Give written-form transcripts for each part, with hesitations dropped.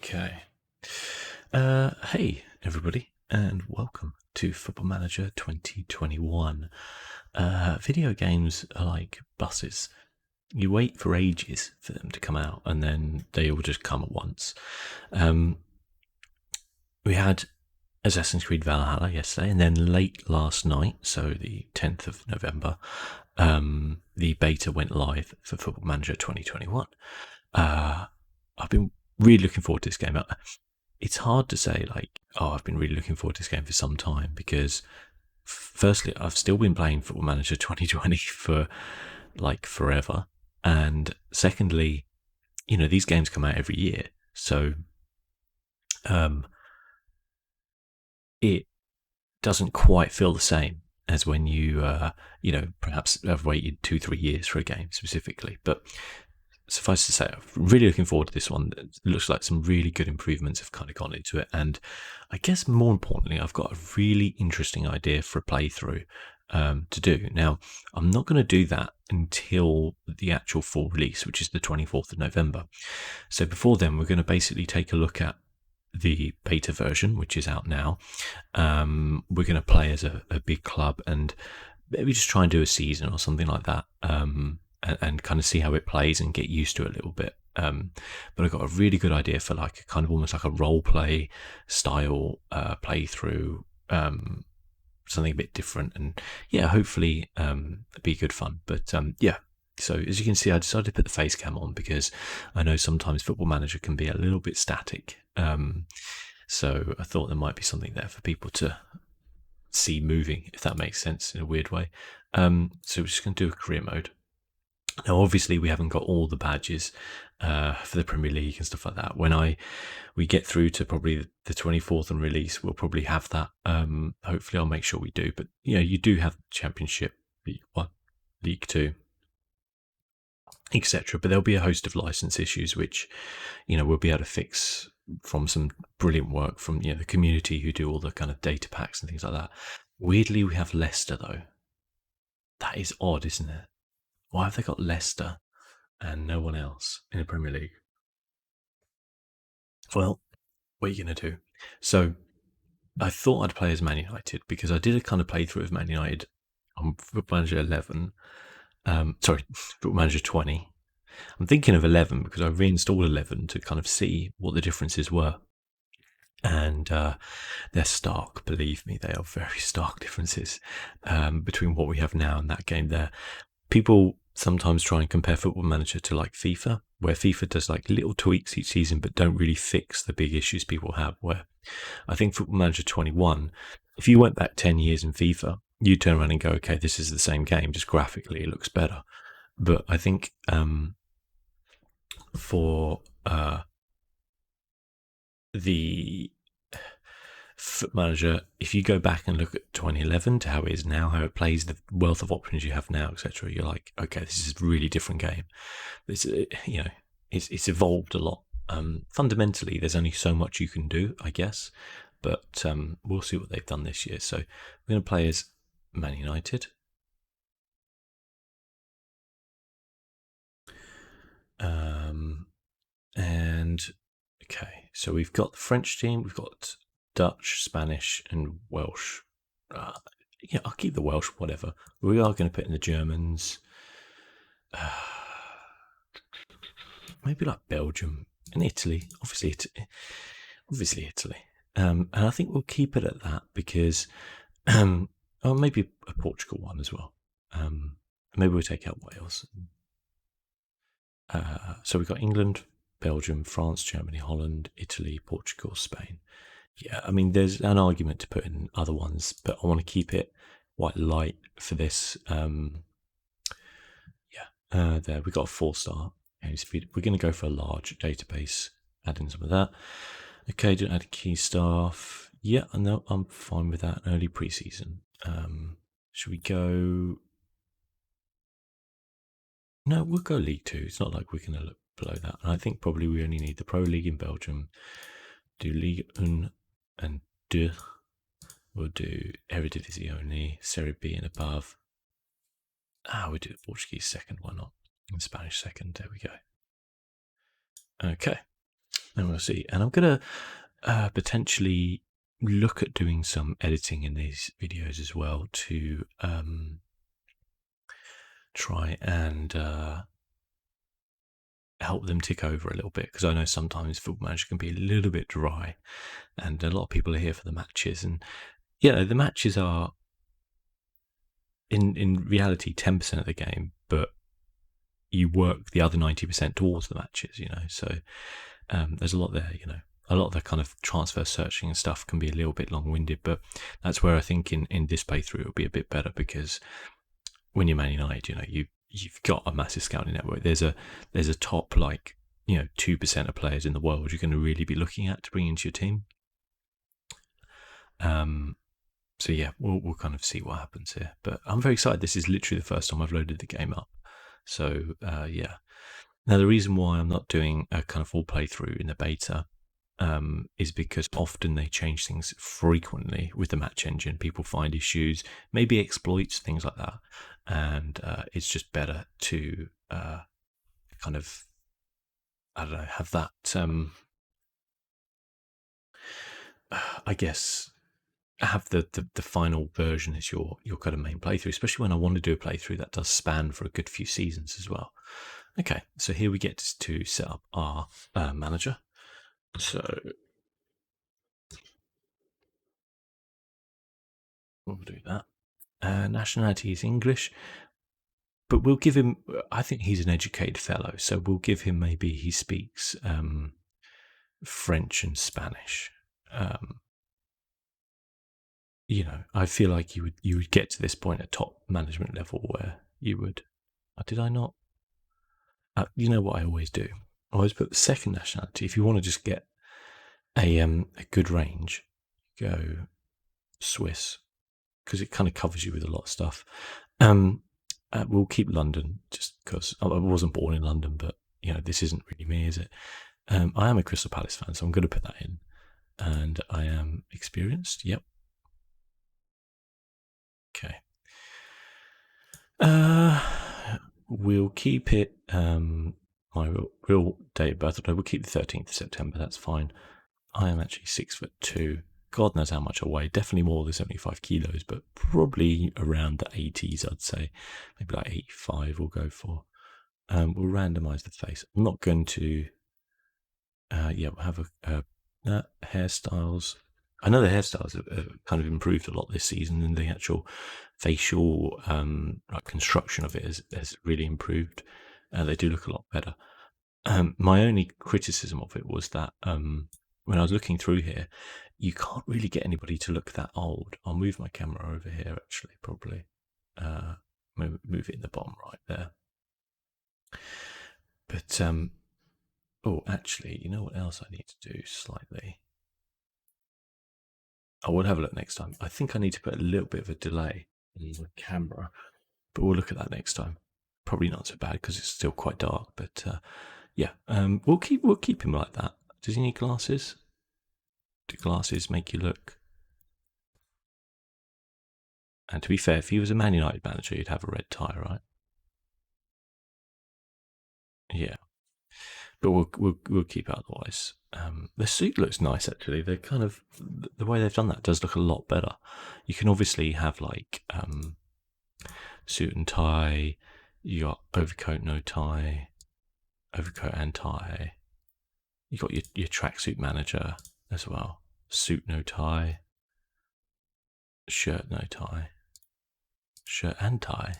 Okay. Hey, everybody, and welcome to Football Manager 2021. Video games are like buses. You wait for ages for them to come out, and then they all just come at once. We had Assassin's Creed Valhalla yesterday, and then late last night, so the 10th of November, the beta went live for Football Manager 2021. I've been really looking forward to this game. It's hard to say, I've been really looking forward to this game for some time because, firstly, I've still been playing Football Manager 2020 for, forever. And secondly, these games come out every year. So, it doesn't quite feel the same as when you, perhaps have waited 2-3 years for a game specifically. But suffice to say, I'm really looking forward to this one. It looks like some really good improvements have kind of gone into it. And I guess more importantly, I've got a really interesting idea for a playthrough to do. Now, I'm not going to do that until the actual full release, which is the 24th of November. So before then, we're going to basically take a look at the beta version, which is out now. We're going to play as a big club and maybe just try and do a season or something like that. And kind of see how it plays and get used to it a little bit. But I've got a really good idea for like a kind of almost like a role play style playthrough, something a bit different, and hopefully be good fun. But so as you can see, I decided to put the face cam on because I know sometimes Football Manager can be a little bit static. So I thought there might be something there for people to see moving, if that makes sense in a weird way. So we're just going to do a career mode. Now, obviously, we haven't got all the badges for the Premier League and stuff like that. When we get through to probably the 24th and release, we'll probably have that. Hopefully, I'll make sure we do. But, you do have Championship, League 1, League 2, etc. But there'll be a host of license issues, which, we'll be able to fix from some brilliant work from, the community who do all the kind of data packs and things like that. Weirdly, we have Leicester, though. That is odd, isn't it? Why have they got Leicester and no one else in the Premier League? Well, what are you going to do? So I thought I'd play as Man United because I did a kind of playthrough of Man United on Football Manager 11. Football Manager 20. I'm thinking of 11 because I reinstalled 11 to kind of see what the differences were. And they're stark, believe me, they are very stark differences between what we have now and that game there. People sometimes try and compare Football Manager to like FIFA, where FIFA does like little tweaks each season but don't really fix the big issues people have. Where I think Football Manager 21, if you went back 10 years in FIFA, you turn around and go, okay, this is the same game, just graphically it looks better. But I think for the Foot Manager, if you go back and look at 2011 to how it is now, how it plays, the wealth of options you have now, etc., you're like, okay, this is a really different game. It's it's evolved a lot. Fundamentally, there's only so much you can do, I guess, but we'll see what they've done this year. So we're going to play as Man United. And okay, so we've got the French team, we've got Dutch, Spanish, and Welsh. I'll keep the Welsh, whatever. We are going to put in the Germans. Maybe like Belgium and Italy. Obviously Italy. And I think we'll keep it at that because, maybe a Portugal one as well. Maybe we'll take out Wales. So we've got England, Belgium, France, Germany, Holland, Italy, Portugal, Spain. Yeah, I mean, there's an argument to put in other ones, but I want to keep it quite light for this. There, we got a 4-star. We're going to go for a large database, add in some of that. Okay, don't add key staff. Yeah, no, I'm fine with that. Early preseason. Should we go? No, we'll go League 2. It's not like we're going to look below that. And I think probably we only need the Pro League in Belgium. Do Ligue 1 and 2. We'll do Eredivisie only, Serie B and above. We'll do the Portuguese second, why not? And Spanish second, there we go. Okay. and we'll see. And I'm gonna potentially look at doing some editing in these videos as well to try and help them tick over a little bit, because I know sometimes Football Manager can be a little bit dry, and a lot of people are here for the matches. And the matches are in reality 10% of the game, but you work the other 90% towards the matches. So there's a lot there. A lot of the kind of transfer searching and stuff can be a little bit long-winded, but that's where I think in this playthrough it'll be a bit better, because when you're Man United, you've got a massive scouting network. There's a top 2% of players in the world you're going to really be looking at to bring into your team. So yeah, we'll kind of see what happens here. But I'm very excited. This is literally the first time I've loaded the game up. So yeah. Now the reason why I'm not doing a kind of full playthrough in the beta is because often they change things frequently with the match engine. People find issues, maybe exploits, things like that. And it's just better to kind of, I don't know, have that, I guess, have the final version as your kind of main playthrough, especially when I want to do a playthrough that does span for a good few seasons as well. Okay, so here we get to set up our manager. So we'll do that. Nationality is English, but we'll give him, I think he's an educated fellow, so we'll give him, maybe he speaks French and Spanish. I feel like you would get to this point at top management level where you would. Did I not? You know what I always do? I always put the second nationality. If you want to just get a good range, go Swiss, because it kind of covers you with a lot of stuff. We'll keep London just because I wasn't born in London, but this isn't really me, is it? I am a Crystal Palace fan, so I'm going to put that in. And I am experienced. Yep. Okay. We'll keep it. My real date of birth. We'll keep the 13th of September. That's fine. I am actually 6'2". God knows how much I weigh. Definitely more than 75 kilos, but probably around the 80s, I'd say. Maybe like 85 we'll go for. We'll randomize the face. I'm not going to. We'll have a hairstyles. I know the hairstyles have kind of improved a lot this season, and the actual facial construction of it has really improved. They do look a lot better. My only criticism of it was that when I was looking through here, you can't really get anybody to look that old. I'll move my camera over here, actually, probably. Move it in the bottom right there. But, actually, you know what else I need to do slightly? I will have a look next time. I think I need to put a little bit of a delay in the camera, but we'll look at that next time. Probably not so bad because it's still quite dark, but yeah, we'll keep him like that. Does he need glasses? Do glasses make you look? And to be fair, if he was a Man United manager, he'd have a red tie, right? Yeah, but we'll keep it otherwise. The suit looks nice, actually. They're kind of, the way they've done that does look a lot better. You can obviously have like suit and tie. You got overcoat, no tie, overcoat and tie. You got your tracksuit manager as well. Suit, no tie. Shirt, no tie. Shirt and tie.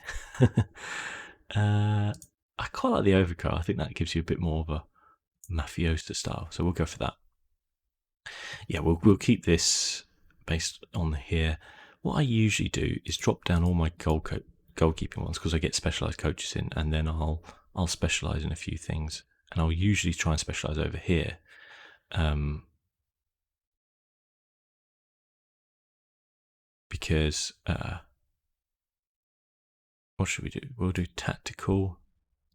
I quite like the overcoat. I think that gives you a bit more of a mafioso style, so we'll go for that. Yeah, we'll keep this based on here. What I usually do is drop down all my goalkeeping ones, because I get specialised coaches in, and then I'll specialise in a few things, and I'll usually try and specialise over here. Because what should we do? We'll do tactical,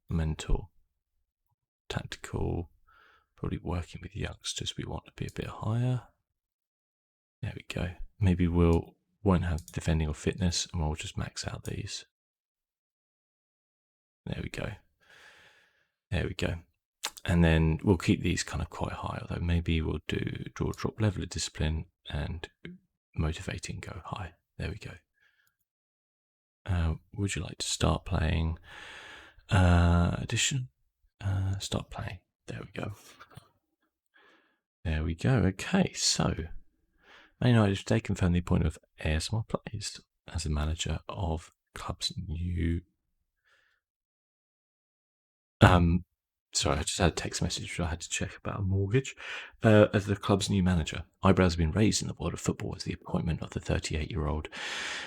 mental, tactical. Probably working with youngsters, we want to be a bit higher. There we go. Maybe won't have defending or fitness, and we'll just max out these. There we go. There we go. And then we'll keep these kind of quite high, although maybe we'll do draw, drop, level of discipline, and motivating go high. There we go. Would you like to start playing addition? Start playing. There we go. There we go. Okay, so Man Utd today confirmed the appointment of ASMRplays as the manager of club's new. Sorry, I just had a text message which I had to check about a mortgage. As the club's new manager, eyebrows have been raised in the world of football as the appointment of the 38-year-old,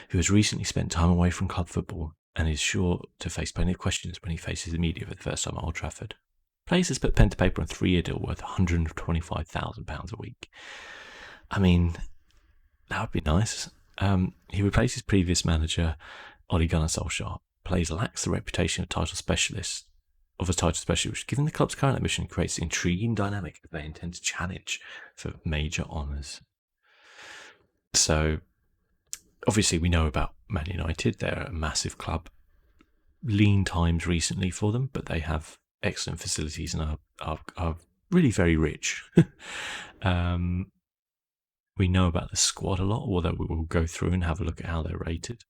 who has recently spent time away from club football and is sure to face plenty of questions when he faces the media for the first time at Old Trafford. Players has put pen to paper on a 3-year deal worth £125,000 a week. I mean, that would be nice. He replaces previous manager Ole Gunnar Solskjaer. Players lacks the reputation of a title specialist, which, given the club's current ambition, creates an intriguing dynamic if they intend to challenge for major honours. So, obviously, we know about Man Utd. They're a massive club. Lean times recently for them, but they have excellent facilities and are really very rich. We know about the squad a lot, although we will go through and have a look at how they're rated.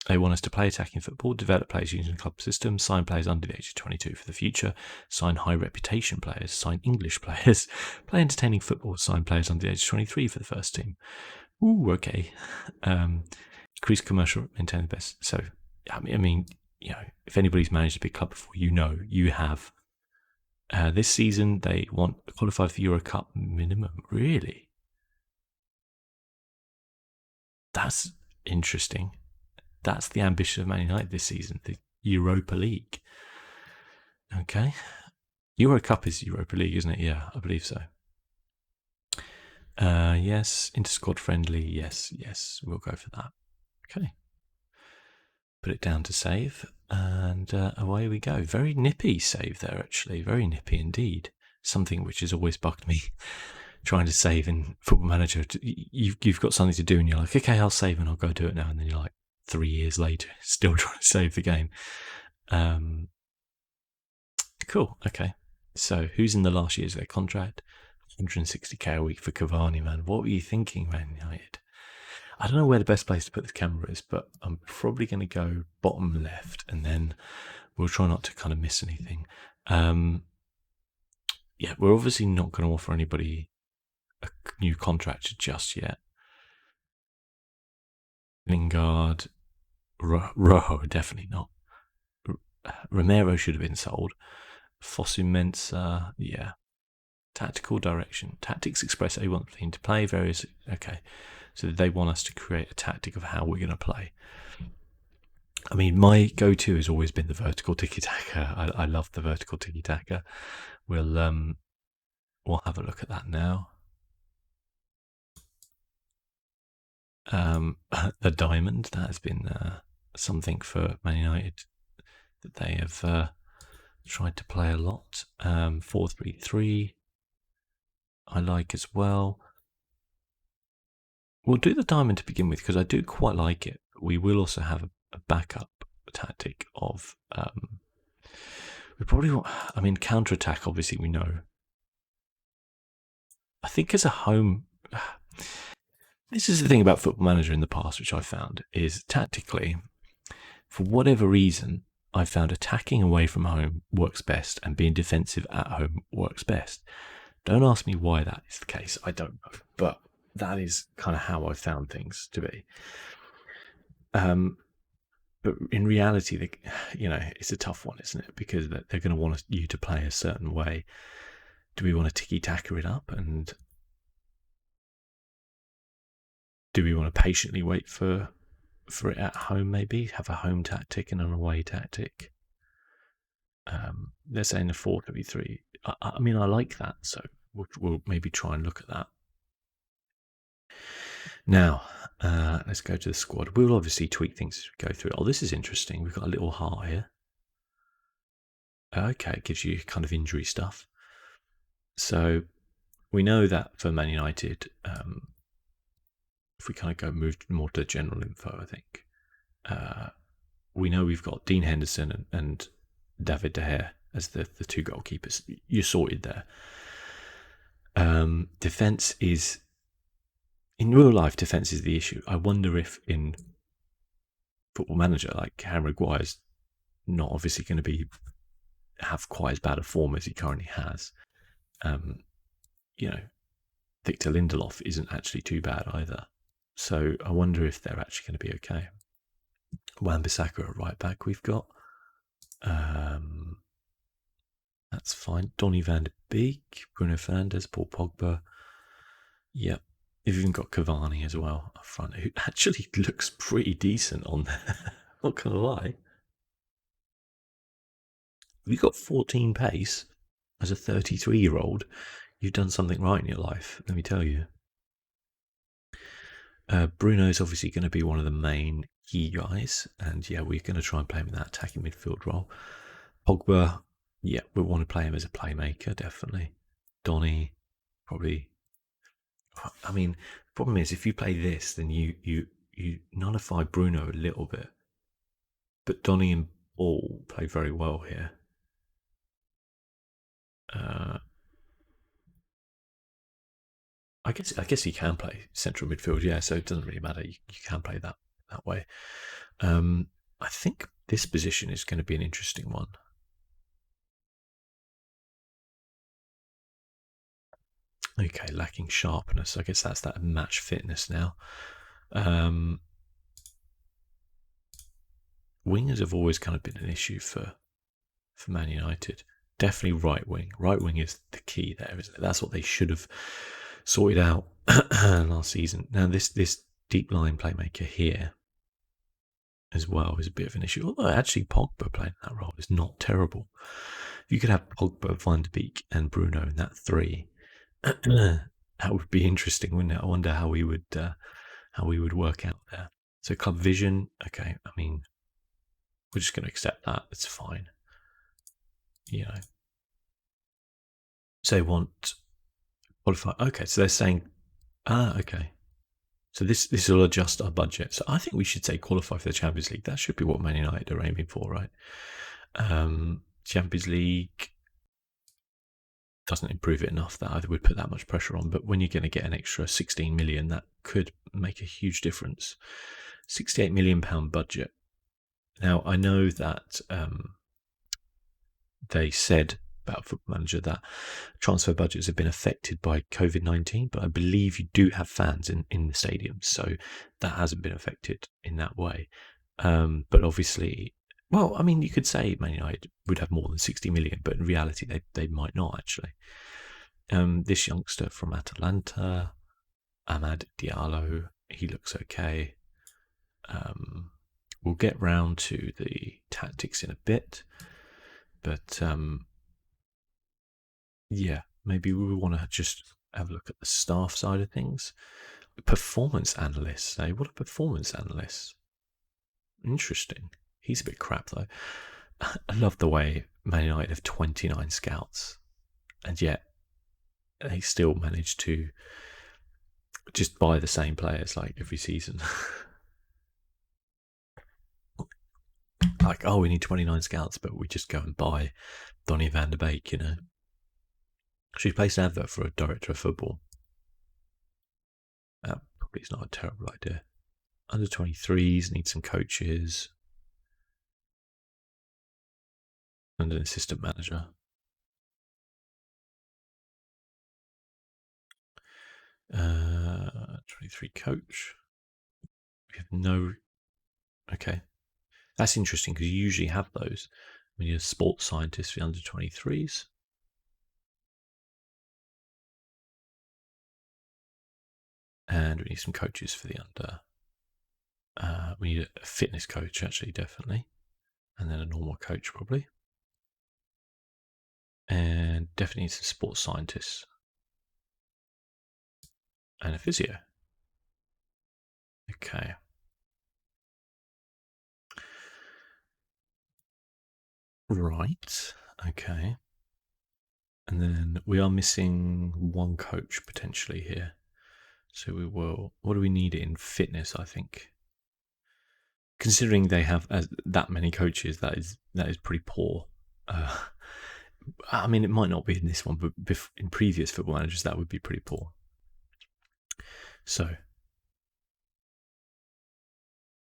They want us to play attacking football, develop players using the club system, sign players under the age of 22 for the future, sign high reputation players, sign English players, play entertaining football, sign players under the age of 23 for the first team. Ooh, okay. Increase commercial, maintain the best. So, I mean, if anybody's managed a big club before, you have. This season, they want to qualify for the Euro Cup minimum. Really? That's interesting. That's the ambition of Man Utd this season, the Europa League. Okay. Euro Cup is Europa League, isn't it? Yeah, I believe so. Yes. Inter-squad friendly. Yes, we'll go for that. Okay. Put it down to save, and away we go. Very nippy save there, actually. Very nippy indeed. Something which has always bugged me. Trying to save in Football Manager. You've got something to do, and you're like, okay, I'll save and I'll go do it now. And then you're like, 3 years later, still trying to save the game. Cool. Okay. So who's in the last years of their contract? 160k a week for Cavani, man. What were you thinking, Man Utd? I don't know where the best place to put the camera is, but I'm probably going to go bottom left, and then we'll try not to kind of miss anything. Yeah, we're obviously not going to offer anybody a new contract just yet. Lingard, Rojo, definitely not. Romero should have been sold. Fosu Mensah, yeah. Tactical direction. Tactics express they want the team to play various. Okay, so they want us to create a tactic of how we're going to play. I mean, my go-to has always been the vertical tiki-taka. I love the vertical tiki-taka. We'll have a look at that now. The diamond, that has been something for Man Utd that they have tried to play a lot. 4-3-3 I like as well. We'll do the diamond to begin with because I do quite like it. We will also have a backup tactic of we probably want, I mean, counter-attack, obviously we know. I think as a home, this is the thing about Football Manager in the past, which I found, is tactically, for whatever reason, I found attacking away from home works best and being defensive at home works best. Don't ask me why that is the case. I don't know. But that is kind of how I found things to be. But in reality, it's a tough one, isn't it? Because they're going to want you to play a certain way. Do we want to tiki-taka it up? And do we want to patiently wait for it at home, maybe? Have a home tactic and an away tactic? They're saying a 4-3-3. I mean, I like that, so we'll maybe try and look at that. Now, let's go to the squad. We'll obviously tweak things as we go through. Oh, this is interesting. We've got a little heart here. Okay, it gives you kind of injury stuff. So we know that for Man Utd, if we kind of move more to general info, I think, we know we've got Dean Henderson and David De Gea as the two goalkeepers. You're sorted there. Defense is, in real life, defense is the issue. I wonder if in Football Manager, like Harry Maguire's not obviously going to have quite as bad a form as he currently has. Victor Lindelof isn't actually too bad either. So I wonder if they're actually going to be okay. Wan-Bissaka at right back we've got. That's fine. Donny van de Beek, Bruno Fernandes, Paul Pogba. Yep. You've even got Cavani as well up front, who actually looks pretty decent on there. Not going to lie. If you've got 14 pace as a 33-year-old, you've done something right in your life, let me tell you. Bruno's obviously going to be one of the main key guys, and yeah, we're going to try and play him in that attacking midfield role. Pogba, yeah, we want to play him as a playmaker, definitely. Donny, probably. I mean, the problem is if you play this, then you nullify Bruno a little bit. But Donny and Ball play very well here. I guess he can play central midfield, yeah. So it doesn't really matter. You can play that way. I think this position is going to be an interesting one. Okay, lacking sharpness. I guess that's that match fitness now. Wingers have always kind of been an issue for Man United. Definitely right wing. Right wing is the key there, isn't it? That's what they should have sorted out last season. Now this deep line playmaker here as well is a bit of an issue. Although actually Pogba playing that role is not terrible. If you could have Pogba, Van de Beek and Bruno in that three, that would be interesting, wouldn't it? I wonder how we would work out there. So club vision, okay, I mean, we're just going to accept that. It's fine. So they want qualify. Okay, so they're saying, okay. So this will adjust our budget. So I think we should say qualify for the Champions League. That should be what Man United are aiming for, right? Champions League doesn't improve it enough that either would put that much pressure on. But when you're going to get an extra 16 million, that could make a huge difference. £68 million budget. Now I know that they said about Football Manager that transfer budgets have been affected by COVID-19, but I believe you do have fans in the stadiums, so that hasn't been affected in that way. But obviously, well, I mean, you could say Man United would have more than 60 million, but in reality, they might not actually. This youngster from Atalanta, Amad Diallo, he looks okay. We'll get round to the tactics in a bit, but yeah, maybe we want to just have a look at the staff side of things. Performance analysts, eh? What a performance analyst. Interesting. He's a bit crap, though. I love the way Man United have 29 scouts, and yet they still manage to just buy the same players like every season. Like, oh, we need 29 scouts, but we just go and buy Donny van de Beek, Should place an advert for a director of football. That probably is not a terrible idea. Under 23s need some coaches and an assistant manager. Uh, 23 coach. We have no. Okay, that's interesting because you usually have those when you're a sports scientist for the under 23s. And we need some coaches for the under. We need a fitness coach, actually, definitely. And then a normal coach, probably. And definitely need some sports scientists. And a physio. Okay. Right. Okay. And then we are missing one coach potentially here. So we will. What do we need in fitness? I think, considering they have that many coaches, that is pretty poor. Uh, I mean, it might not be in this one, but in previous Football Managers, that would be pretty poor. So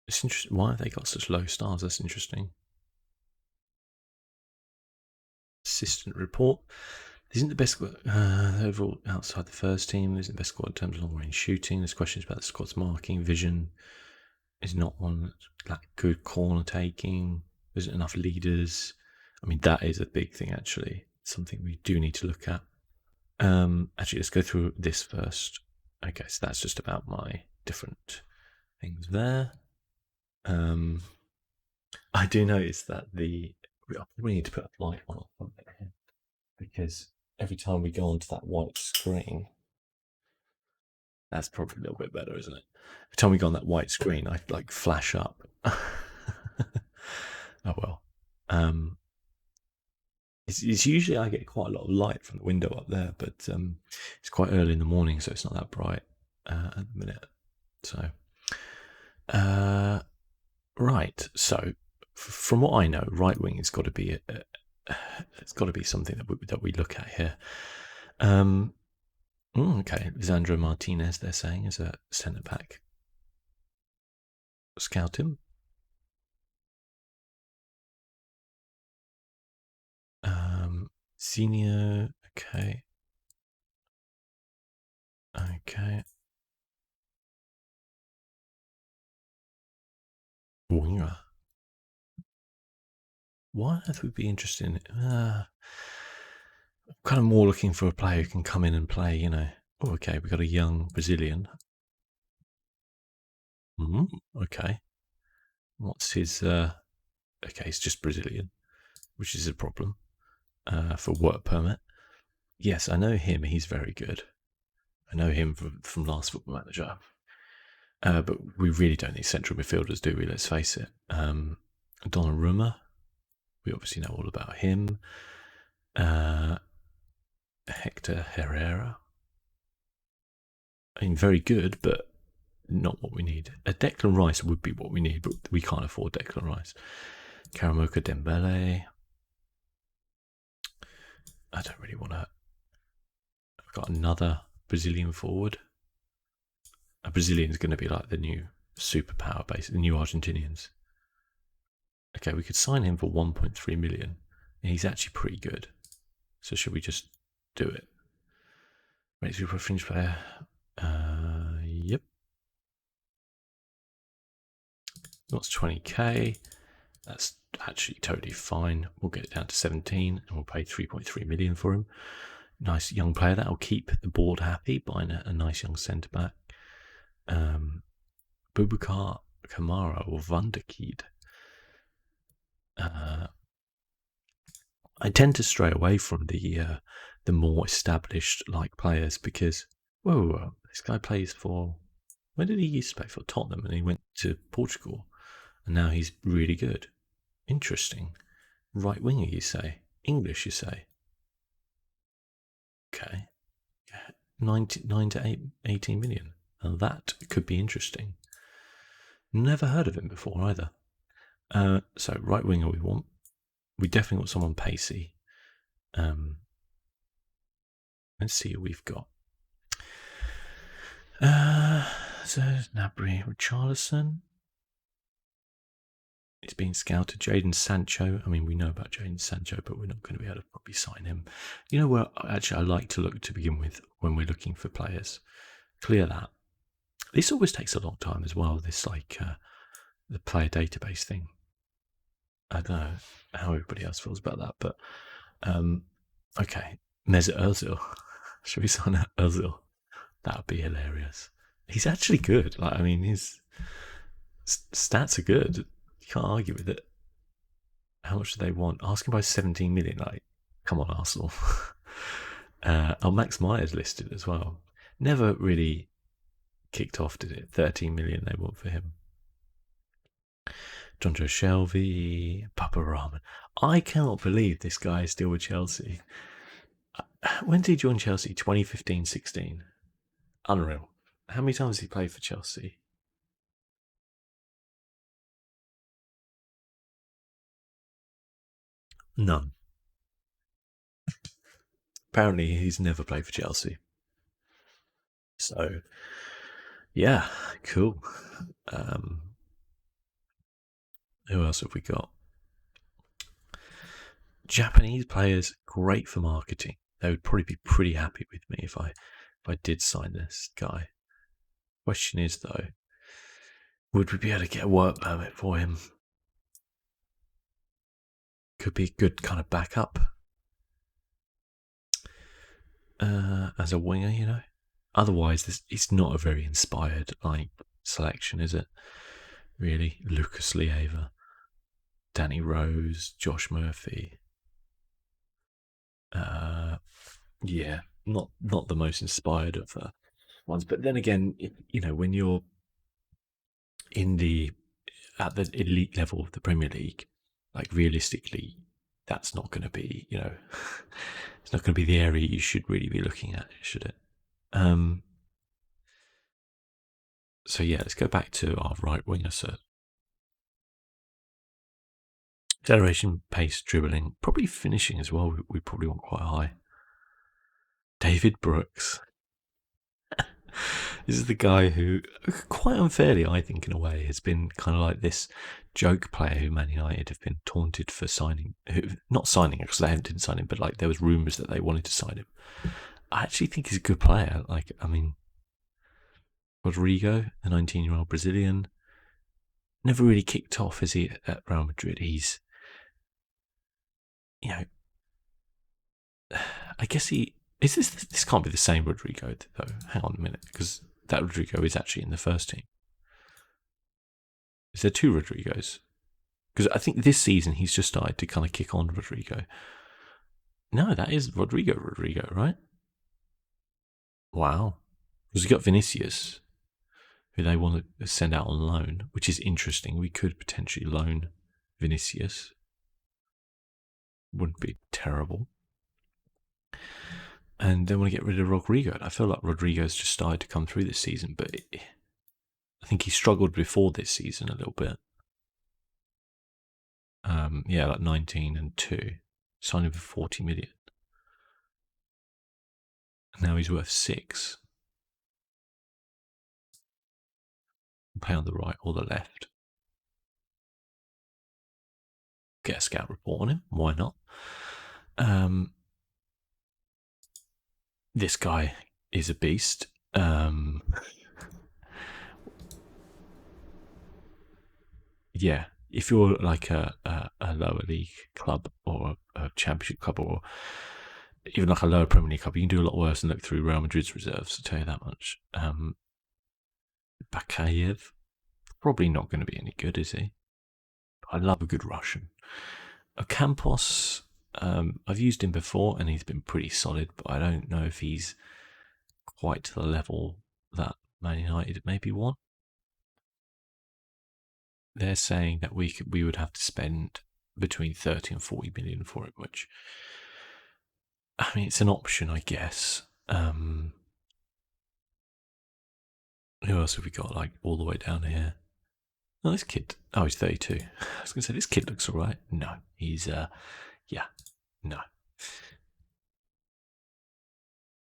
it's interesting. Why have they got such low stars? That's interesting. Assistant report. Isn't the best overall outside the first team? Isn't the best squad in terms of long range shooting? There's questions about the squad's marking vision. Is not one like good corner taking. Isn't enough leaders. I mean, that is a big thing. Actually, something we do need to look at. Actually, let's go through this first. Okay, so that's just about my different things there. I do notice that we need to put a light on something here because every time we go onto that white screen, that's probably a little bit better, isn't it? Every time we go on that white screen, I like flash up. Oh well. It's usually I get quite a lot of light from the window up there, but it's quite early in the morning, so it's not that bright at the minute. So, right. So, from what I know, right wing has got to be it's got to be something that we look at here. Okay, Lisandro Martinez, they're saying, is a centre back. Scout him. Senior, okay. Okay. Winger. Why on earth would be interested in it? Kind of more looking for a player who can come in and play, you know. Oh, okay, we got a young Brazilian. Okay. What's his okay, he's just Brazilian, which is a problem for work permit. Yes, I know him. He's very good. I know him from last Football Manager. But we really don't need central midfielders, do we? Let's face it. Donnarumma, we obviously know all about him. Hector Herrera. I mean, very good, but not what we need. A Declan Rice would be what we need, but we can't afford Declan Rice. Karamoka Dembele. I don't really want to. I've got another Brazilian forward. A Brazilian is going to be like the new superpower, basically, the new Argentinians. Okay, we could sign him for 1.3 million. He's actually pretty good. So should we just do it? Rates for a fringe player. Yep. That's 20k. That's actually totally fine. We'll get it down to 17 and we'll pay 3.3 million for him. Nice young player. That'll keep the board happy, buying a nice young centre back. Boubacar Kamara or Wunderkind. I tend to stray away from the more established like players because this guy plays for, where did he used to play for? Tottenham, and he went to Portugal, and now he's really good. Interesting. Right winger, you say? English, you say? Okay. 9 to 18 million. Now that could be interesting. Never heard of him before either. So right winger we want. We definitely want someone pacey. Let's see what we've got. So Nabry, Richarlison. He's being scouted. Jayden Sancho. I mean, we know about Jayden Sancho, but we're not going to be able to probably sign him. You know where actually I like to look to begin with when we're looking for players? Clear that. This always takes a long time as well. This like the player database thing. I don't know how everybody else feels about that, but okay. Mesut Ozil. Should we sign out Ozil? That would be hilarious. He's actually good. Like, I mean, his stats are good. You can't argue with it. How much do they want? Asking by 17 million. Like, come on, Arsenal. Max Meyer's listed as well. Never really kicked off, did it? 13 million they want for him. John Joe Shelby, Papa Rahman. I cannot believe this guy is still with Chelsea. When did he join Chelsea? 2015-16. Unreal. How many times has he played for Chelsea? None. apparently he's never played for Chelsea. So, yeah, cool. Who else have we got? Japanese players, great for marketing. They would probably be pretty happy with me if I did sign this guy. Question is though, would we be able to get a work permit for him? Could be a good kind of backup as a winger, you know. Otherwise, it's not a very inspired selection, is it? Really, Lucas Leiva, Danny Rose, Josh Murphy. Yeah, not the most inspired of ones. But then again, you know, when you're at the elite level of the Premier League, like realistically, that's not going to be, you know, it's not going to be the area you should really be looking at, should it? So yeah, let's go back to our right winger, sir. Acceleration, pace, dribbling, probably finishing as well. We probably want quite high. David Brooks. This is the guy who, quite unfairly, I think, in a way, has been kind of like this joke player who Man United have been taunted for signing. Not signing because they didn't sign him, but like there was rumours that they wanted to sign him. I actually think he's a good player. Like, I mean, Rodrigo, the 19-year-old Brazilian, never really kicked off, is he, at Real Madrid? He's, you know, I guess he is. This can't be the same Rodrigo though. Hang on a minute, because that Rodrigo is actually in the first team. Is there two Rodrigos? Because I think this season he's just started to kind of kick on Rodrigo. No, that is Rodrigo, right? Wow. Because we got Vinicius, who they want to send out on loan, which is interesting. We could potentially loan Vinicius. Wouldn't be terrible. And they want to get rid of Rodrigo. I feel like Rodrigo's just started to come through this season, but I think he struggled before this season a little bit. Yeah, like 19 and 2. Signed him for 40 million. Now he's worth 6. Play on the right or the left. Get a scout report on him. Why not? This guy is a beast. Yeah, if you're like a lower league club or a championship club or even like a lower Premier League club, you can do a lot worse than look through Real Madrid's reserves, I'll tell you that much. Bakayev, probably not going to be any good, is he? I love a good Russian. Campos, I've used him before and he's been pretty solid, but I don't know if he's quite to the level that Man United maybe want. They're saying that we would have to spend between 30 and 40 million for it, which, I mean, it's an option, I guess. Who else have we got, like, all the way down here? Oh, this kid. Oh, he's 32. I was going to say, this kid looks all right. No, he's, yeah, no.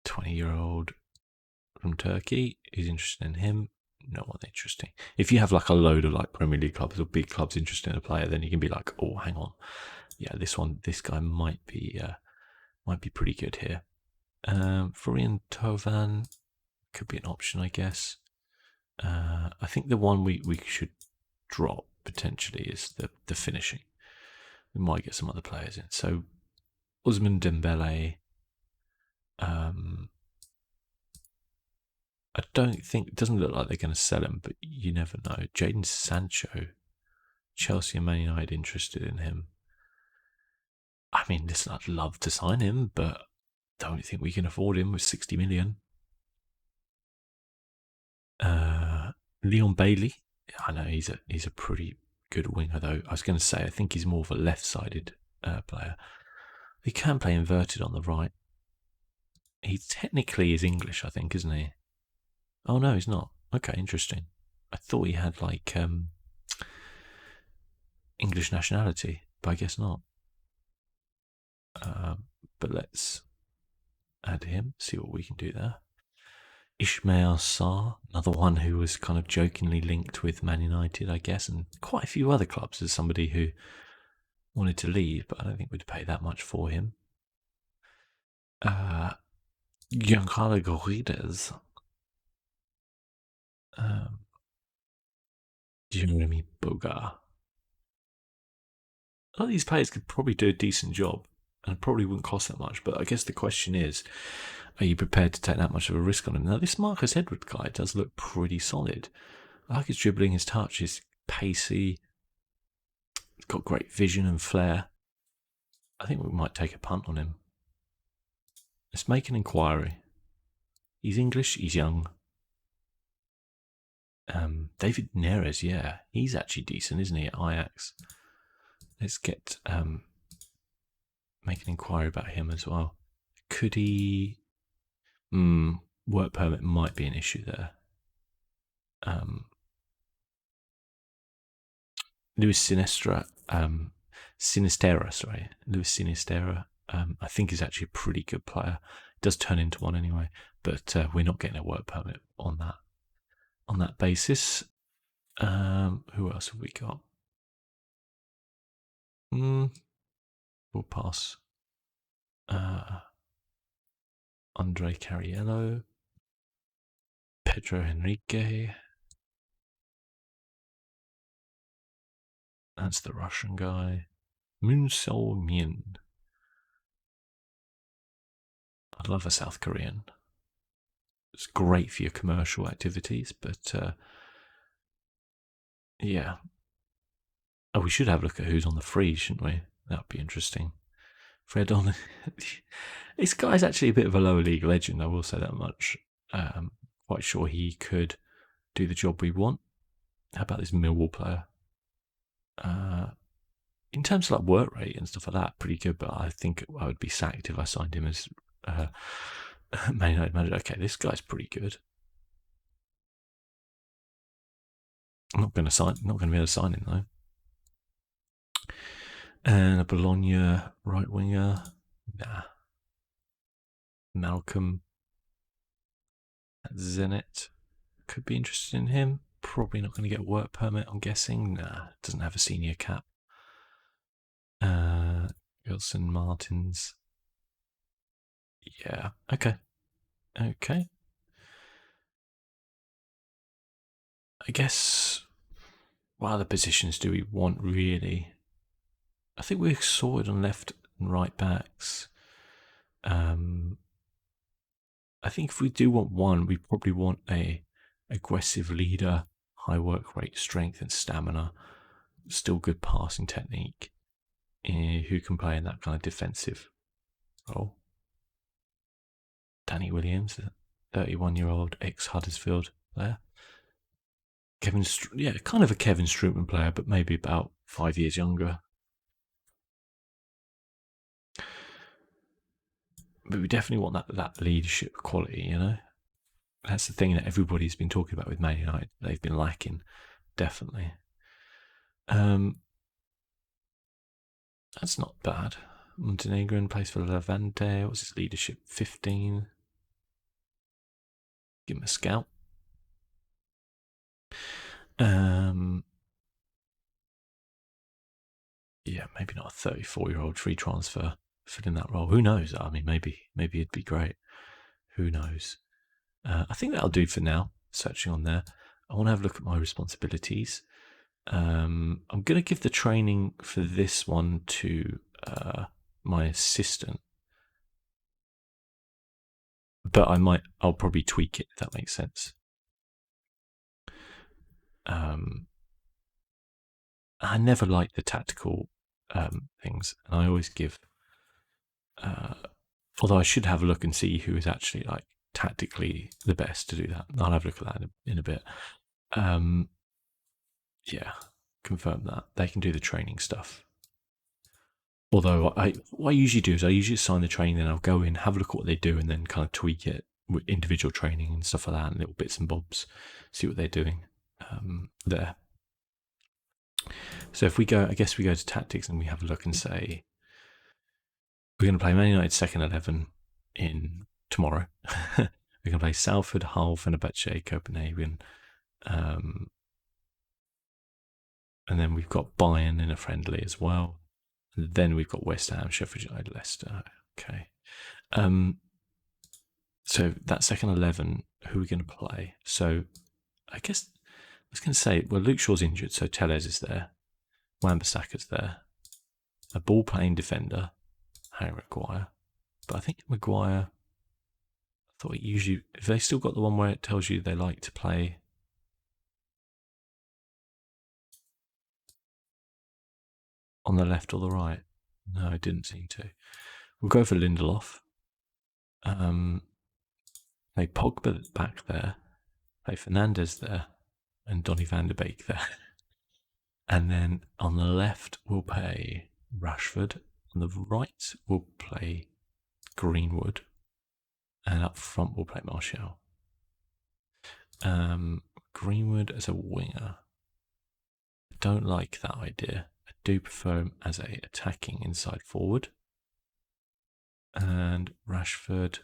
20-year-old from Turkey. Who's interested in him? No one interesting. If you have like a load of like Premier League clubs or big clubs interested in a player, then you can be like, oh, hang on, yeah, this guy might be pretty good here. Florian Tovan could be an option, I guess. I think the one we should drop potentially is the finishing. We might get some other players in. So Ousmane Dembele. I don't think, it doesn't look like they're going to sell him, but you never know. Jayden Sancho, Chelsea and Man United interested in him. I mean, listen, I'd love to sign him, but don't think we can afford him with 60 million. Leon Bailey, I know he's a pretty good winger though. I was going to say I think he's more of a left-sided player. He can play inverted on the right. He technically is English, I think, isn't he? Oh no, he's not. Okay, interesting. I thought he had like English nationality, but I guess not. But let's add him, see what we can do there. Ismail Sarr, another one who was kind of jokingly linked with Man United, I guess, and quite a few other clubs as somebody who wanted to leave, but I don't think we'd pay that much for him. Giancarlo Guedes. Jeremy Boga. A lot of these players could probably do a decent job and probably wouldn't cost that much, but I guess the question is, are you prepared to take that much of a risk on him? Now, this Marcus Edwards guy does look pretty solid. I like his dribbling, his touch, his pacey. He's got great vision and flair. I think we might take a punt on him. Let's make an inquiry. He's English, he's young. David Neres, yeah, he's actually decent, isn't he, at Ajax? Let's get make an inquiry about him as well. Could he? Work permit might be an issue there. Luis Sinistera, Luis Sinistera. I think is actually a pretty good player. Does turn into one anyway, but we're not getting a work permit on that basis. Who else have we got? We'll pass. Andre Cariello, Pedro Henrique. That's the Russian guy. Moon Sol Min. I love a South Korean. It's great for your commercial activities, but yeah. Oh, we should have a look at who's on the free, shouldn't we? That would be interesting. Fred on. This guy's actually a bit of a lower league legend, I will say that much. Quite sure he could do the job we want. How about this Millwall player? In terms of like work rate and stuff like that, pretty good, but I think I would be sacked if I signed him as Man United manager. Okay, this guy's pretty good. I'm not going to be able to sign him though. And a Bologna right winger, nah. Malcolm at Zenit, could be interested in him. Probably not going to get a work permit, I'm guessing. Nah, doesn't have a senior cap. Wilson Martins. Yeah, okay. I guess, what other positions do we want, really? I think we're sorted on left and right backs. I think if we do want one, we probably want a aggressive leader, high work rate, strength and stamina, still good passing technique, who can play in that kind of defensive role. Danny Williams, a 31-year-old ex-Huddersfield player. Kind of a Kevin Strootman player, but maybe about 5 years younger. But we definitely want that leadership quality, you know? That's the thing that everybody's been talking about with Man United. They've been lacking, definitely. That's not bad. Montenegrin plays for Levante. What's his leadership? 15. Give him a scout. Yeah, maybe not a 34-year-old free transfer filling that role. Who knows? I mean, maybe it'd be great. Who knows? I think that'll do for now. Searching on there. I want to have a look at my responsibilities. I'm going to give the training for this one to my assistant, but I'll probably tweak it if that makes sense. I never like the tactical things, and I always give. Although I should have a look and see who is actually like tactically the best to do that. I'll have a look at that in a bit. Yeah, confirm that they can do the training stuff. Although what I usually do is I usually assign the training, then I'll go in, have a look at what they do, and then kind of tweak it with individual training and stuff like that, and little bits and bobs, see what they're doing there. So if we go, I guess we go to tactics and we have a look and say we're going to play Man United second 11 in tomorrow. We're going to play Salford, Hull, Fenerbahce, Copenhagen. And then we've got Bayern in a friendly as well. And then we've got West Ham, Sheffield United, Leicester. Okay. So that second 11, who are we going to play? So I guess I was going to say, well, Luke Shaw's injured, so Tellez is there. Wan-Bissaka's there. A ball-playing defender, Harry Maguire. But I think Maguire, I thought it usually, if they still got the one where it tells you they like to play on the left or the right. No, it didn't seem to. We'll go for Lindelof. Play Pogba back there. Play Fernandes there. And Donny van der Beek there. And then on the left, we'll play Rashford. On the right, we'll play Greenwood. And up front, we'll play Martial. Greenwood as a winger. I don't like that idea. I do prefer him as a attacking inside forward. And Rashford.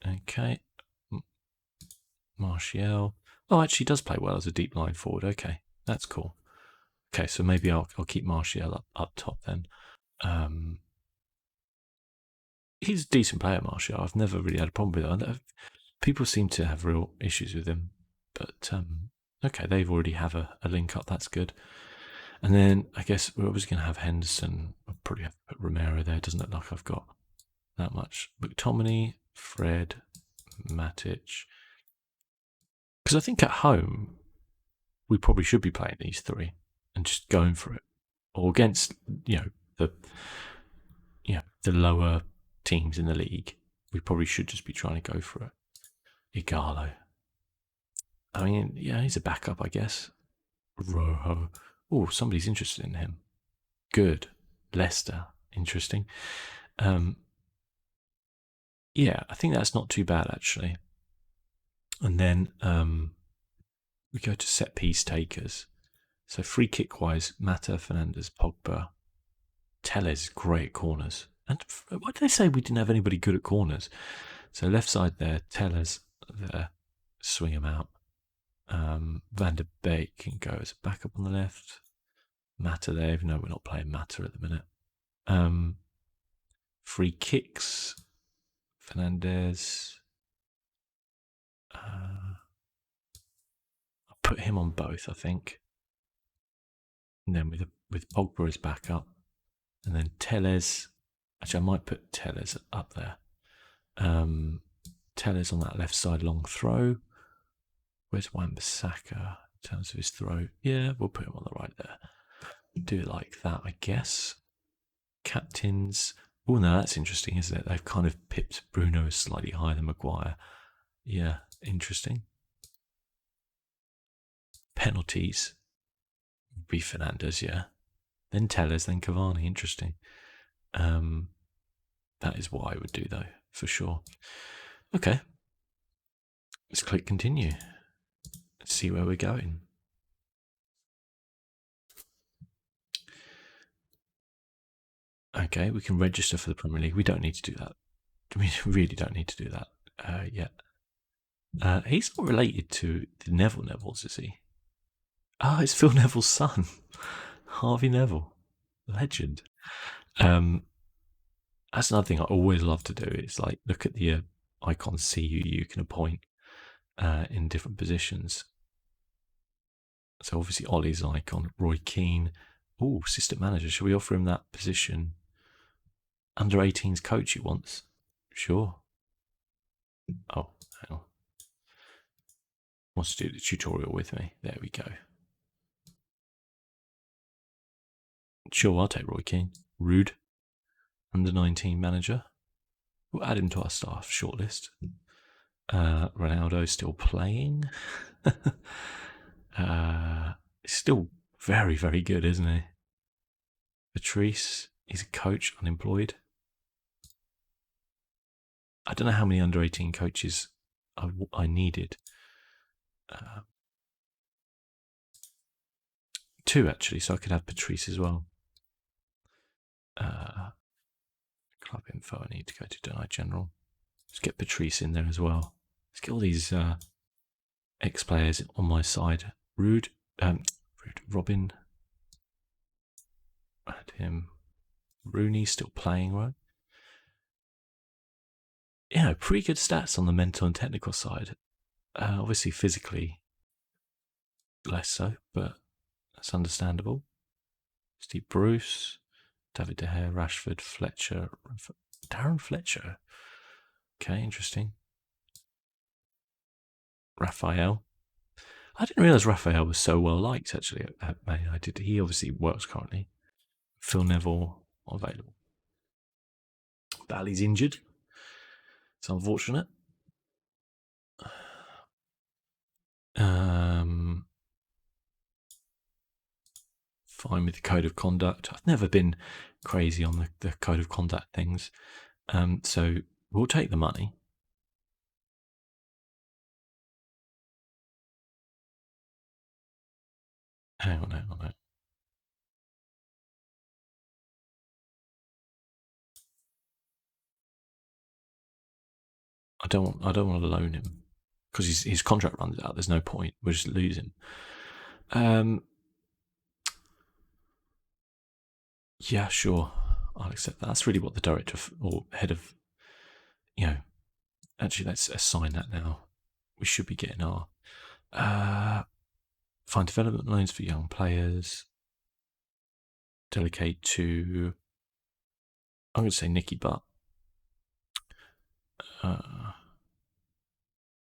Okay. Martial. Oh, actually, he does play well as a deep line forward. Okay, that's cool. Okay, so maybe I'll keep Martial up top then. He's a decent player, Martial. I've never really had a problem with him. People seem to have real issues with him, but okay, they've already have a link up. That's good. And then I guess we're always going to have Henderson. I'll probably have to put Romero there. Doesn't look like I've got that much. McTominay, Fred, Matic. Because I think at home, we probably should be playing these three and just going for it. Or against, the lower teams in the league, we probably should just be trying to go for it. Igalo. I mean, yeah, he's a backup, I guess. Rojo. Oh, somebody's interested in him. Good. Leicester. Interesting. Yeah, I think that's not too bad, actually. And then we go to set piece takers. So free kick wise, Mata, Fernandes, Pogba, Tellez, great at corners. And why did they say we didn't have anybody good at corners? So left side there, Tellez there, swing him out. Van der Beek can go as a backup on the left. Mata there, even though we're not playing Mata at the minute. Free kicks, Fernandes. I'll put him on both, I think. And then with Pogba as backup. And then Tellez. Actually, I might put Tellez up there. Tellez on that left side long throw. Where's Wan-Bissaka in terms of his throw? Yeah, we'll put him on the right there. Do it like that, I guess. Captains. Oh, no, that's interesting, isn't it? They've kind of pipped Bruno slightly higher than Maguire. Yeah, interesting. Penalties. Be Fernandes, yeah. Then Tellez, then Cavani. Interesting. That is what I would do, though, for sure. Okay. Let's click continue. Let's see where we're going. Okay, we can register for the Premier League. We don't need to do that. We really don't need to do that yet. He's not related to the Nevilles, is he? Oh, it's Phil Neville's son, Harvey Neville, legend. That's another thing I always love to do. Is like look at the icons, see who you can appoint in different positions. So obviously Ollie's an icon. Roy Keane. Oh, assistant manager. Should we offer him that position? Under 18s coach he wants. Sure. Oh, hang on. Wants to do the tutorial with me. There we go. Sure, I'll take Roy Keane. Rude. Under 19 manager. We'll add him to our staff shortlist. Ronaldo still playing. Still very, very good, isn't he? Patrice, he's a coach, unemployed. I don't know how many under 18 coaches I needed. 2 actually, so I could have Patrice as well. club info I need to go to, don't I, General? Let's get Patrice in there as well. Let's get all these ex-players on my side. Rude, Robin, add him. Rooney still playing, right? Yeah, pretty good stats on the mental and technical side. Obviously, physically, less so, but that's understandable. Steve Bruce, David De Gea, Rashford, Fletcher, Darren Fletcher. Okay, interesting. Raphael. I didn't realise Raphael was so well liked actually at Man United. He obviously works currently. Phil Neville available. Bailey's injured. It's unfortunate. Fine with the code of conduct. I've never been crazy on the code of conduct things. So we'll take the money. Hang on. I don't want to loan him because his contract runs out. There's no point. We'll just lose him. Yeah, sure. I'll accept that. That's really what the director or head of, actually, let's assign that now. We should be getting our find development loans for young players. Delegate to, I'm going to say Nicky Butt.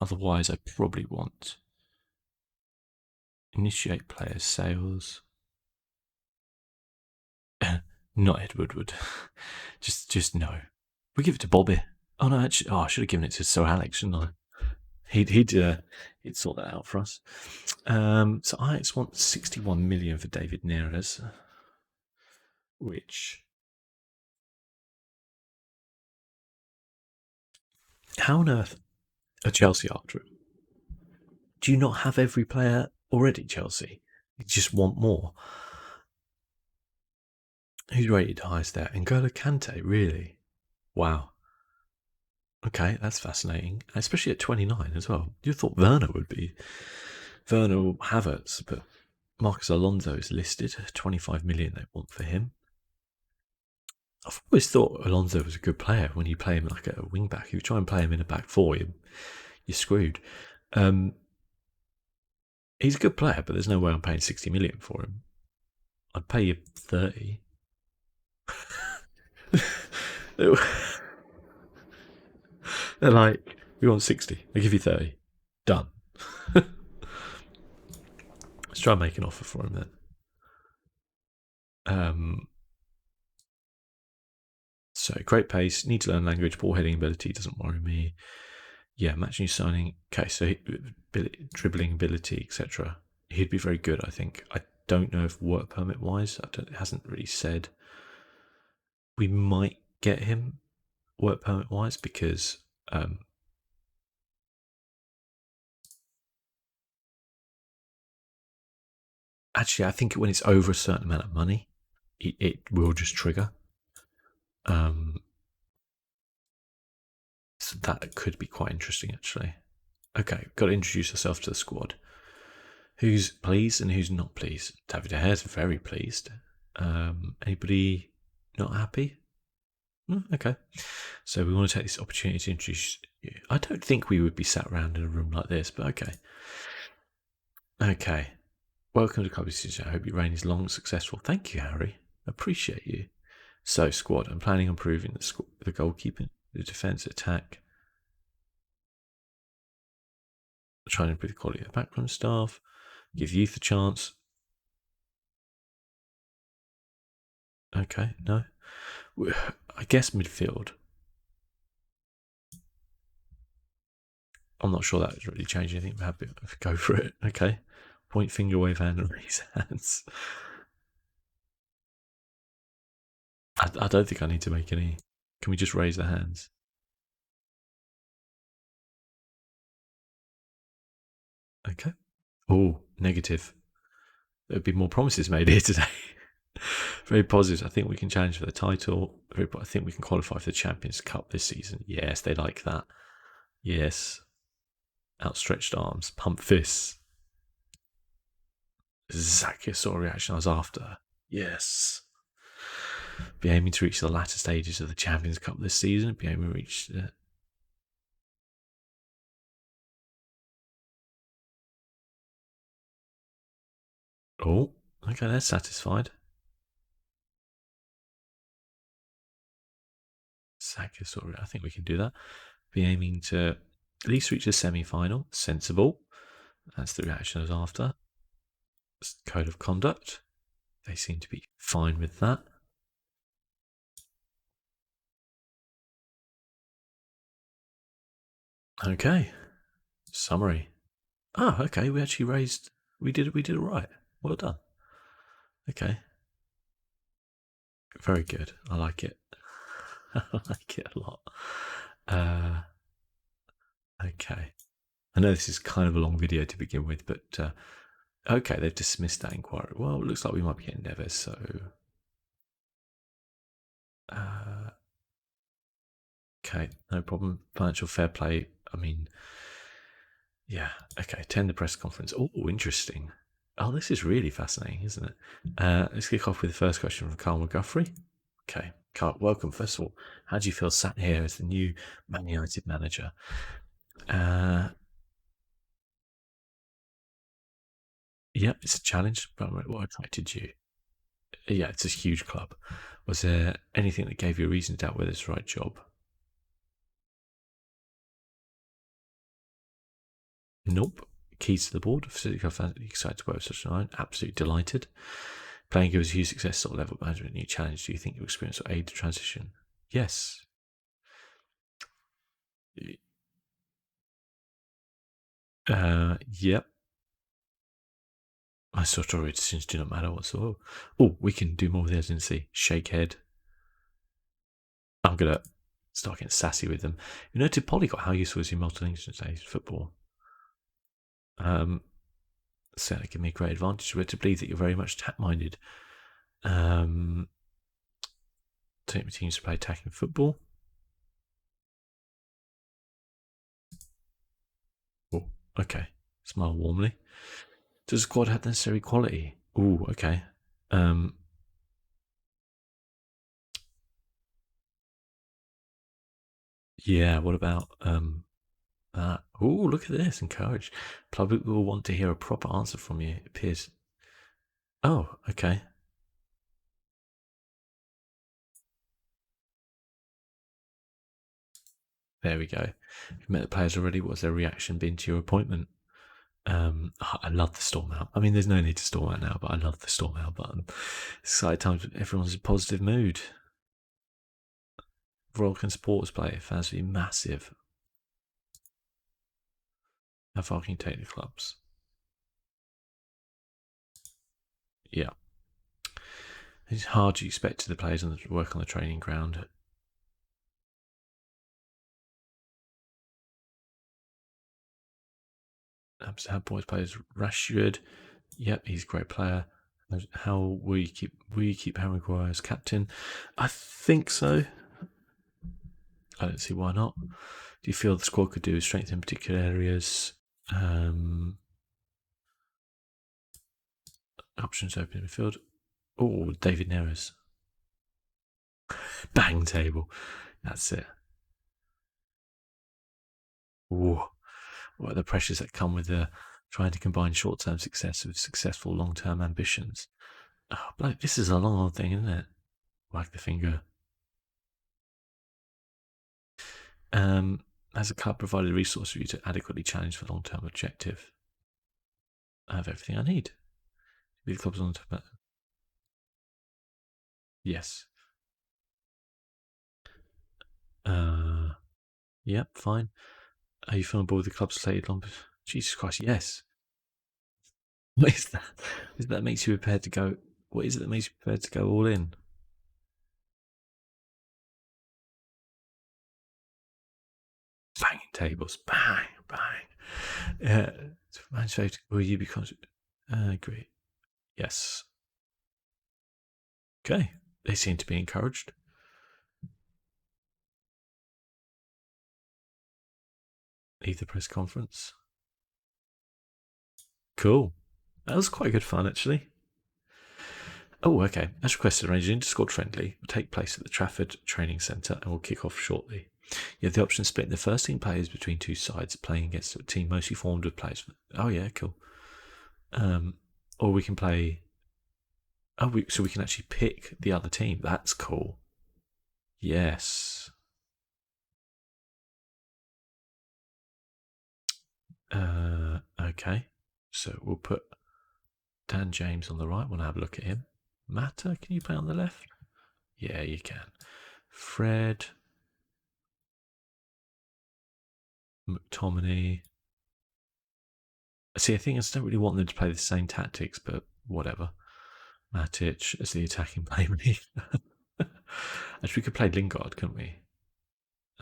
Otherwise, I probably want initiate player sales. Not Ed Woodward. just no. We give it to Bobby. Oh no, actually, I should have given it to Sir Alex, shouldn't I? He'd sort that out for us. So Ajax want 61 million for David Neres, which, how on earth are Chelsea after it? Do you not have every player already, Chelsea? You just want more. Who's rated highest there? N'Golo Kante, really? Wow. Okay, that's fascinating, especially at 29 as well. You thought Werner would be. Werner or Havertz, but Marcus Alonso is listed. 25 million they want for him. I've always thought Alonso was a good player when you play him like a wing back. If you try and play him in a back four, you're screwed. He's a good player, but there's no way I'm paying 60 million for him. I'd pay you 30. They're like, we want 60. They give you 30. Done. Let's try and make an offer for him then. So great pace, need to learn language, ball heading ability doesn't worry me. Yeah, matching signing. Okay, so dribbling ability, etc. He'd be very good, I think. I don't know if work permit wise, it hasn't really said. We might get him work permit wise because actually, I think when it's over a certain amount of money, it will just trigger. So that could be quite interesting, actually. Okay, got to introduce ourselves to the squad. Who's pleased and who's not pleased? David De Gea's very pleased. Anybody not happy? Okay. So we want to take this opportunity to introduce you. I don't think we would be sat around in a room like this, but okay. Okay. Welcome to Club Decision. I hope your reign is long and successful. Thank you, Harry. Appreciate you. So, squad, I'm planning on improving the goalkeeping, the defence, attack. Trying to improve the quality of the backroom staff. Give youth a chance. Okay, no. I guess midfield. I'm not sure that's really changed anything. I'm happy to go for it. Okay. Point, finger, wave hand, and raise hands. I don't think I need to make any. Can we just raise the hands? Okay. Oh, negative. There'd be more promises made here today. Very positive. I think we can challenge for the title. I think we can qualify for the Champions Cup this season. Yes, they like that. Yes. Outstretched arms, pump fists. Exactly the sort of reaction I was after. Yes. Be aiming to reach the latter stages of the Champions Cup this season. Be aiming to reach the. Oh, okay, they're satisfied. Exactly sort of. I think we can do that. Be aiming to at least reach the semi-final. Sensible. That's the reaction I was after. Code of conduct. They seem to be fine with that. Okay. Summary. Ah, okay. We actually raised. We did it right. Well done. Okay. Very good. I like it. I like it a lot. Okay. I know this is kind of a long video to begin with, but okay, they've dismissed that inquiry. Well, it looks like we might be getting Neves, so. Okay, no problem. Financial fair play. I mean, yeah, okay. Attend the press conference. Oh, interesting. Oh, this is really fascinating, isn't it? Let's kick off with the first question from Carl McGuffrey. Okay, Carl, welcome. First of all, how do you feel sat here as the new Man United manager? Yeah, it's a challenge, but what attracted you? Yeah, it's a huge club. Was there anything that gave you a reason to doubt whether it's the right job? Nope. Keys to the board. Excited to work with such an iron. Absolutely delighted. Playing gives a huge success sort of level of management, new challenge. Do you think your experience will aid the transition? Yes. Yep. My sort of decisions do not matter whatsoever. Oh, we can do more with the agency. Shake head. I'm gonna start getting sassy with them. You know, to Polygot, how useful is your multilingual today's football? Certainly give me a great advantage. We're to believe that you're very much tap-minded. Take my teams to play attacking football. Oh, okay. Smile warmly. Does the squad have necessary quality? Oh, okay. Yeah, what about that? Oh, look at this. Encourage. Public will want to hear a proper answer from you. It appears. Oh, okay. There we go. You've met the players already. What's their reaction been to your appointment? I love the storm out. I mean, there's no need to storm out now, but I love the storm out button. Excited times when everyone's in a positive mood. Vulcan Sports Play, fans will be massive. How far can you take the clubs? Yeah. It's hard to expect the players to work on the training ground. How boys players Rashford. Yep, he's a great player. How will you keep Harry Maguire as captain? I think so. I don't see why not. Do you feel the squad could do with strength in particular areas? Options open in the field. Oh, David Neres. Bang table. That's it. Ooh, what are the pressures that come with trying to combine short-term success with successful long-term ambitions? Oh, bloke, this is a long old thing, isn't it? Wag the finger. Has a club provided resources for you to adequately challenge the long-term objective? I have everything I need. Be the club's on top. Yes. Yep, fine. Are you feeling bored with the club's slated long? Jesus Christ, yes. What is that? What is that makes you prepared to go? What is it that makes you prepared to go all in? Banging tables, bang, bang. Man's favourite. Will you be conscious? Agree. Yes. Okay, they seem to be encouraged. Leave the press conference. Cool. That was quite good fun, actually. Oh, okay. As requested, arranged an Discord friendly will take place at the Trafford Training Centre and will kick off shortly. You have the option of splitting the first team players between two sides, playing against a team mostly formed of players. Oh, yeah, cool. Or we can play. Oh, so we can actually pick the other team. That's cool. Yes. Okay. So we'll put Dan James on the right. We'll have a look at him. Matter, can you play on the left? Yeah, you can. Fred. McTominay. See, I think I just don't really want them to play the same tactics, but whatever. Matic as the attacking playmaker. Actually, we could play Lingard, couldn't we?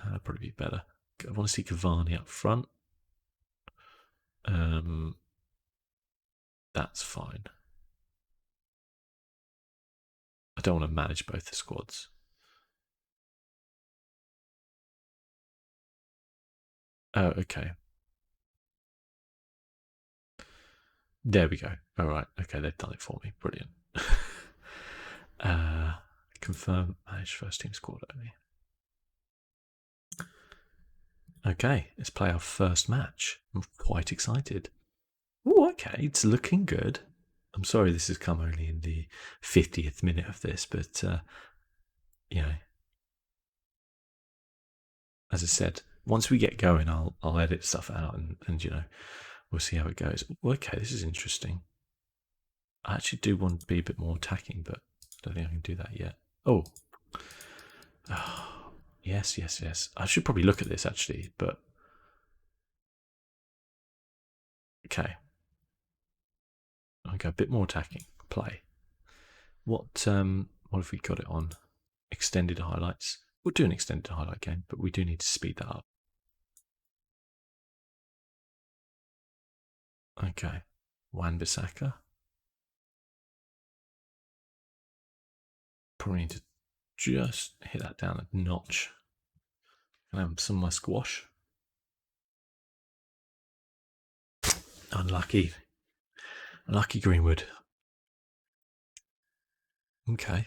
That'd probably be better. I want to see Cavani up front. That's fine. I don't want to manage both the squads. Oh, okay. There we go. All right. Okay, they've done it for me. Brilliant. Confirm manage first team squad only. Okay, let's play our first match. I'm quite excited. Oh, okay, it's looking good. I'm sorry this has come only in the 50th minute of this, but you know, as I said, once we get going, I'll edit stuff out and you know, we'll see how it goes. Okay, this is interesting. I actually do want to be a bit more attacking, but I don't think I can do that yet. Oh, yes, yes, yes. I should probably look at this actually, but okay. I'll go a bit more attacking. Play. What have we got it on? Extended highlights. We'll do an extended highlight game, but we do need to speed that up. Okay. Wan-Bissaka. Probably need to just hit that down a notch. Can I have some of my squash? Unlucky. Unlucky Greenwood. Okay.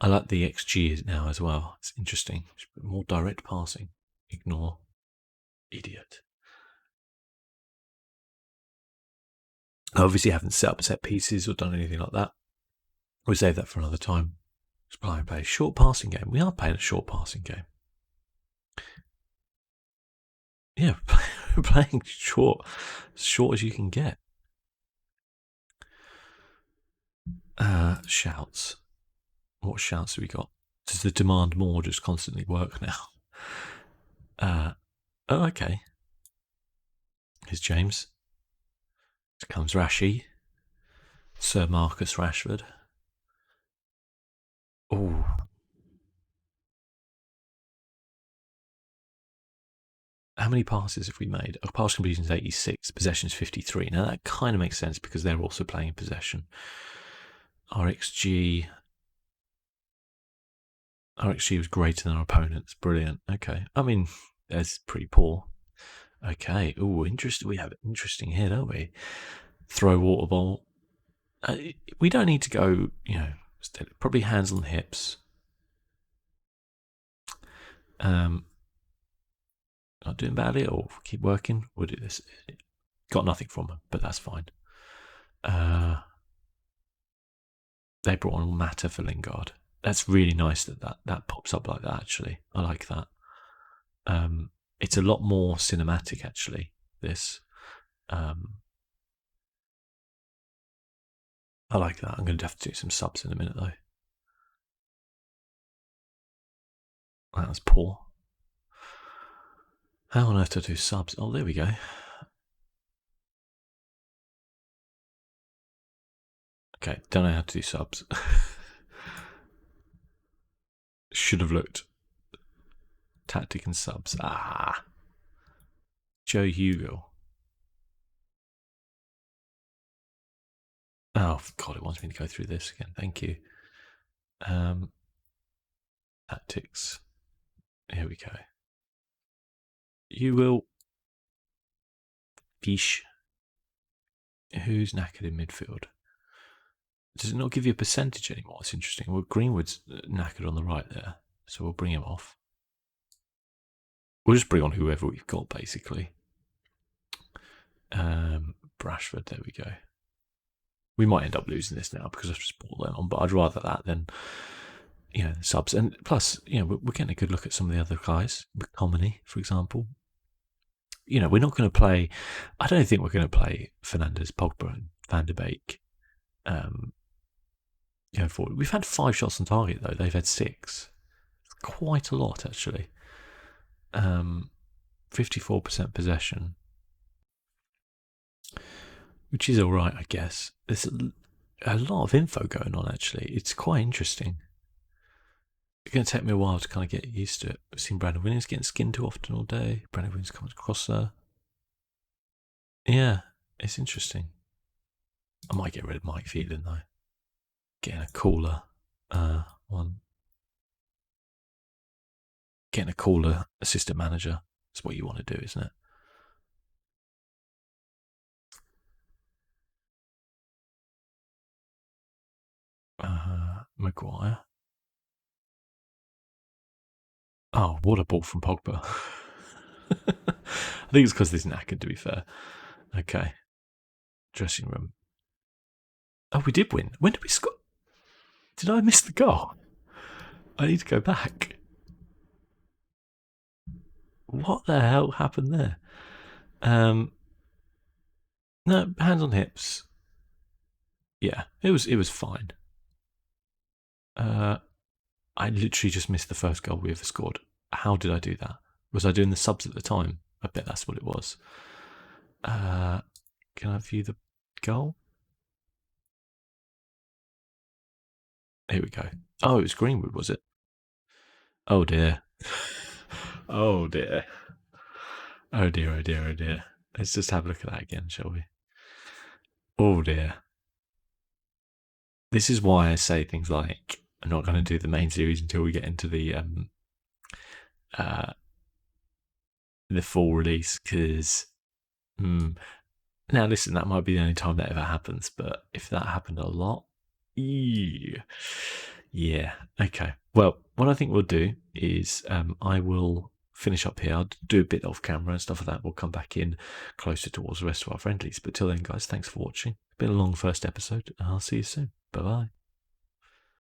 I like the XG now as well. It's interesting. More direct passing. Ignore. Idiot. I obviously haven't set up set pieces or done anything like that. We'll save that for another time. Let's play a short passing game. We are playing a short passing game. Yeah, we're playing short. As short as you can get. Shouts. What shouts have we got? Does the demand more just constantly work now? Oh, okay. Here's James. Here comes Rashi. Sir Marcus Rashford. Oh. How many passes have we made? Our pass completion is 86, possession is 53. Now that kind of makes sense because they're also playing in possession. RxG was greater than our opponents. Brilliant. Okay. I mean, that's pretty poor. Okay. Oh, interesting. We have an interesting here, don't we? Throw water ball. We don't need to go, you know, probably hands on the hips. Not doing badly or keep working. We'll do this. Got nothing from them, but that's fine. They brought on Matter for Lingard. That's really nice that pops up like that, actually. I like that. It's a lot more cinematic, actually, this. I like that. I'm going to have to do some subs in a minute, though. That was poor. How on earth to do subs? Oh, there we go. Okay, don't know how to do subs. Should have looked. Tactic and subs. Joe Hugo. Oh, God, it wants me to go through this again. Thank you. Tactics. Here we go. You will fish. Who's knackered in midfield? Does it not give you a percentage anymore? It's interesting. Well, Greenwood's knackered on the right there, so we'll bring him off. We'll just bring on whoever we've got, basically. Brashford, there we go. We might end up losing this now because I've just brought that on, but I'd rather that than, the subs. And plus, we're getting a good look at some of the other guys. McTominay, for example. We're not going to play. I don't think we're going to play Fernandes, Pogba, and Van der Beek. Forward. We've had 5 shots on target though. They've had 6. It's quite a lot actually. 54% possession, which is all right, I guess. There's a lot of info going on actually. It's quite interesting. It's going to take me a while to kind of get used to it. I've seen Brandon Williams getting skinned too often all day. Brandon Williams comes across there. Yeah, it's interesting. I might get rid of Mike Phelan though. Getting a cooler one. Getting a cooler assistant manager. That's what you want to do, isn't it? Maguire. Oh, what a ball from Pogba. I think it's because this knackered, to be fair. Okay. Dressing room. Oh, we did win. When did we score? Did I miss the goal? I need to go back. What the hell happened there? No, hands on hips. Yeah, it was fine. I literally just missed the first goal we ever scored. How did I do that? Was I doing the subs at the time? I bet that's what it was. Can I view the goal? Here we go. Oh, it was Greenwood, was it? Oh dear. Oh dear. Oh dear, oh dear, oh dear. Let's just have a look at that again, shall we? Oh dear. This is why I say things like, I'm not going to do the main series until we get into the full release, because now listen, that might be the only time that ever happens, but if that happened a lot, yeah, okay. Well, what I think we'll do is I will finish up here. I'll do a bit off camera and stuff like that. We'll come back in closer towards the rest of our friendlies. But till then, guys, thanks for watching. It's been a long first episode, and I'll see you soon. Bye bye.